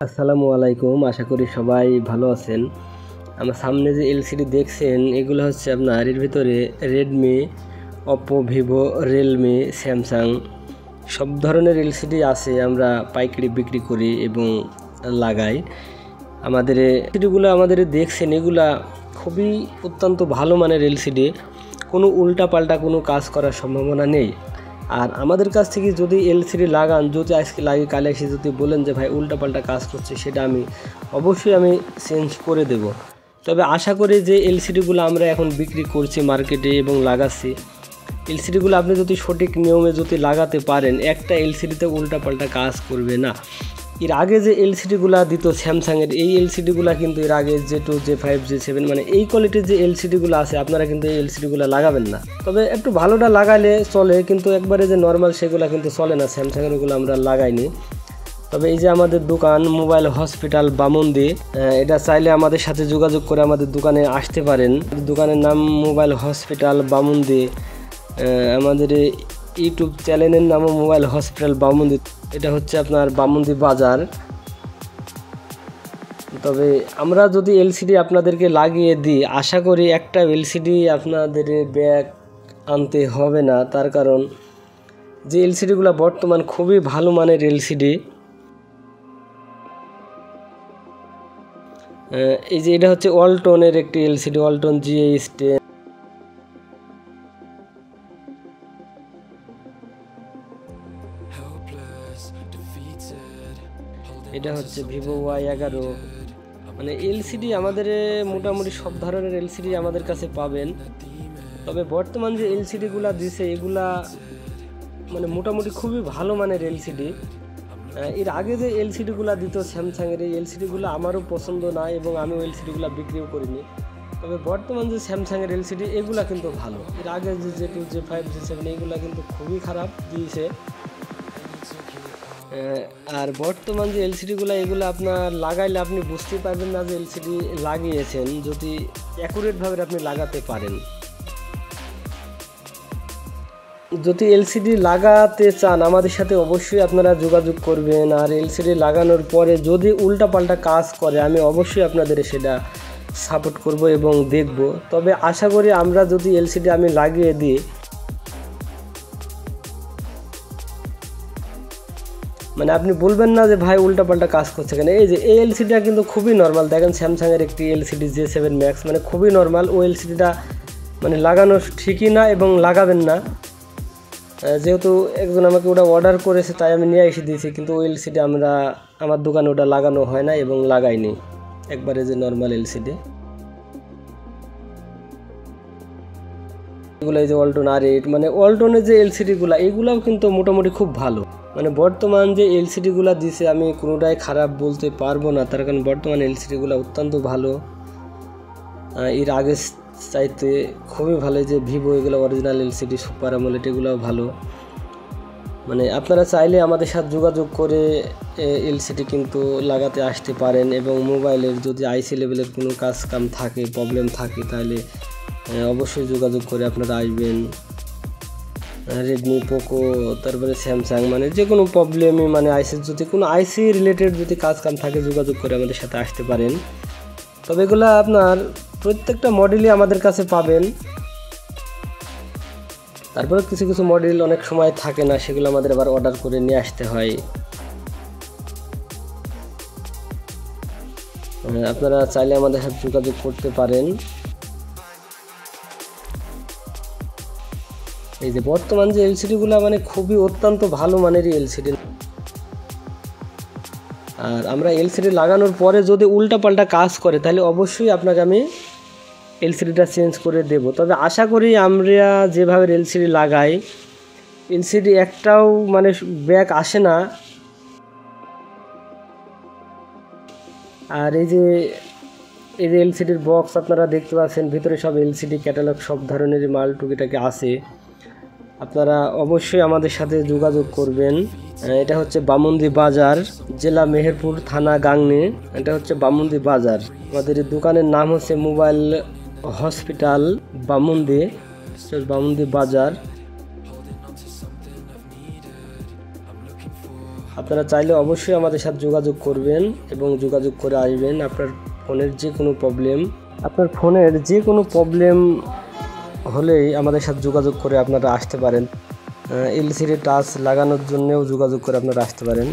আসসালামু আলাইকুম, আশা করি সবাই ভালো আছেন। আমার সামনে যে এলসিডি দেখছেন এগুলো হচ্ছে আপনার এর ভিতরে Redmi, Oppo, Vivo, Realme, Samsung সব ধরনের এলসিডি আছে। আমরা পাইকারি বিক্রি করি এবং লাগাই। আমাদের এলসিডিগুলো আমাদের দেখছেন এগুলা খুবই অত্যন্ত ভালো মানের এলসিডি, কোনো উল্টাপাল্টা কোনো কাজ করার সম্ভাবনা নেই। আর আমাদের কাছ থেকে যদি এলসিডি লাগান, যদি আজকে লাগিয়ে কালে এসে যদি বলেন যে ভাই উল্টাপাল্টা কাজ করছে, সেটা অবশ্যই আমি চেঞ্জ করে দেব। তবে আশা করি যে এলসিডিগুলো আমরা এখন বিক্রি করছি মার্কেটে এবং লাগাচ্ছি, এলসিডিগুলো আপনি যদি সঠিক নিয়মে যদি লাগাতে পারেন, একটা এলসিডিতে উল্টাপাল্টা কাজ করবে না। এর আগে যে এলসিডিগুলো দিত স্যামসাংয়ের, এই এলসিডিগুলো কিন্তু এর আগে J2, J5, J7 মানে এই কোয়ালিটির যে এলসিডিগুলো আছে, আপনারা কিন্তু এই এলসিডিগুলো লাগাবেন না। তবে একটু ভালোটা লাগালে চলে, কিন্তু একবারে যে নর্মাল সেগুলো কিন্তু চলে না। স্যামসাংয়ের ওগুলো আমরা লাগাইনি। তবে এই যে আমাদের দোকান মোবাইল হসপিটাল বামন্দি, এটা চাইলে আমাদের সাথে যোগাযোগ করে আমাদের দোকানে আসতে পারেন। দোকানের নাম মোবাইল হসপিটাল বামন্দি। আমাদের ইউটিউব চ্যানেলের নামও মোবাইল হসপিটাল বামন্দি। এটা হচ্ছে আপনার বামন্দি বাজার। তবে আমরা যদি এলসিডি আপনাদেরকে লাগিয়ে দিই, আশা করি একটা এলসিডি আপনাদের ব্যাগ আনতে হবে না। তার কারণ যে এলসিডিগুলো বর্তমান খুবই ভালো মানের এলসিডি। এই যে এটা হচ্ছে ওয়ালটনের একটি এলসিডি, ওয়ালটন GH10। এটা হচ্ছে ভিভো Y11। মানে এলসিডি আমাদের মোটামুটি সব ধরনের এলসিডি আমাদের কাছে পাবেন। তবে বর্তমান যে এলসিডিগুলো দিছে এগুলা মানে মোটামুটি খুবই ভালো মানের এলসিডি। এর আগে যে এলসিডিগুলো দিত স্যামসাংয়ের, এই এলসিডিগুলো আমারও পছন্দ না এবং আমিও এলসিডিগুলো বিক্রিও করিনি। তবে বর্তমান যে স্যামসাংয়ের এলসিডি এগুলা কিন্তু ভালো। এর আগে যে J2, J5, J7 এগুলা কিন্তু খুবই খারাপ দিয়েছে। আর বর্তমান যে এলসিডিগুলো এগুলো আপনার লাগাইলে আপনি বুঝতেই পারবেন না যে এলসিডি লাগিয়েছেন, যদি অ্যাকুরেটভাবে আপনি লাগাতে পারেন। যদি এলসিডি লাগাতে চান আমাদের সাথে অবশ্যই আপনারা যোগাযোগ করবেন। আর এলসিডি লাগানোর পরে যদি উল্টাপাল্টা কাজ করে, আমি অবশ্যই আপনাদের সেটা সাপোর্ট করব এবং দেখব। তবে আশা করি আমরা যদি এলসিডি আমি লাগিয়ে দিই, মানে আপনি বলবেন না যে ভাই উল্টাপাল্টা কাজ করছে কেন। এই যে এই এলসিডিটা কিন্তু খুবই নর্মাল, দেখেন স্যামসাংয়ের একটি এলসিডি J7 Max, মানে খুবই নর্মাল। ওই এলসিডিটা মানে লাগানো ঠিকই না এবং লাগাবেন না। যেহেতু একজন আমাকে ওটা অর্ডার করেছে তাই আমি নিয়ে এসে দিয়েছি, কিন্তু ওই এলসিডি আমার দোকানে ওটা লাগানো হয় না এবং লাগাইনি, একবারে যে নর্মাল এলসিডি এগুলো। এই যে ওয়ালটন R8, মানে ওয়ালটনের যে এলসিডিগুলো এগুলাও কিন্তু মোটামুটি খুব ভালো। মানে বর্তমান যে এলসিডিগুলো দিছে আমি কোনোটাই খারাপ বলতে পারবো না, তার কারণ বর্তমান এলসিডিগুলো অত্যন্ত ভালো। এর আগে চাইতে খুবই ভালো। যে ভিভো এগুলো অরিজিনাল এলসিডি, সুপার অ্যামোলেড এগুলোও ভালো। মানে আপনারা চাইলে আমাদের সাথে যোগাযোগ করে এলসিডি কিন্তু লাগাতে আসতে পারেন। এবং মোবাইলের যদি আইসি লেভেলের কোনো কাজ কাম থাকে, প্রবলেম থাকে, তাহলে অবশ্যই যোগাযোগ করে আপনারা আসবেন। রেডমি, পোকো, তারপরে স্যামসাং, মানে যে কোনো প্রবলেমই, মানে যদি কোনো আইসি রিলেটেড যদি কাজ কাম থাকে যোগাযোগ করে আমাদের সাথে আসতে পারেন। তবে এগুলো আপনার প্রত্যেকটা মডেলই আমাদের কাছে পাবেন। তারপরে কিছু কিছু মডেল অনেক সময় থাকে না, সেগুলো আমাদের আবার অর্ডার করে নিয়ে আসতে হয়। আপনারা চাইলে আমাদের সাথে যোগাযোগ করতে পারেন। এই যে বর্তমান যে এলসিডিগুলো মানে খুবই অত্যন্ত ভালো মানেরই এলসিডি। আর আমরা এলসিডি লাগানোর পরে যদি উল্টাপাল্টা কাজ করে, তাহলে অবশ্যই আপনাকে আমি এলসিডিটা চেঞ্জ করে দেব। তবে আশা করি আমরা যেভাবে এলসিডি লাগাই, এলসিডি একটাও মানে ব্যাক আসে না। আর এই যে এলসিডির বক্স আপনারা দেখতে পাচ্ছেন, ভিতরে সব এলসিডি ক্যাটালগ সব ধরনের মাল টুকিটাকি আছে। আপনারা অবশ্যই আমাদের সাথে যোগাযোগ করবেন। এটা হচ্ছে বামন্দি বাজার, জেলা মেহেরপুর, থানা গাংনী। এটা হচ্ছে বামন্দি বাজার। আমাদের দোকানের নাম হচ্ছে মোবাইল হসপিটাল বামন্দি বাজার। আপনারা চাইলে অবশ্যই আমাদের সাথে যোগাযোগ করবেন এবং যোগাযোগ করে আসবেন। আপনার ফোনের যে কোনো প্রবলেম হলেই আমাদের সাথে যোগাযোগ করে আপনারা আসতে পারেন। এলসিডি টাচ লাগানোর জন্যও যোগাযোগ করে আপনারা আসতে পারেন।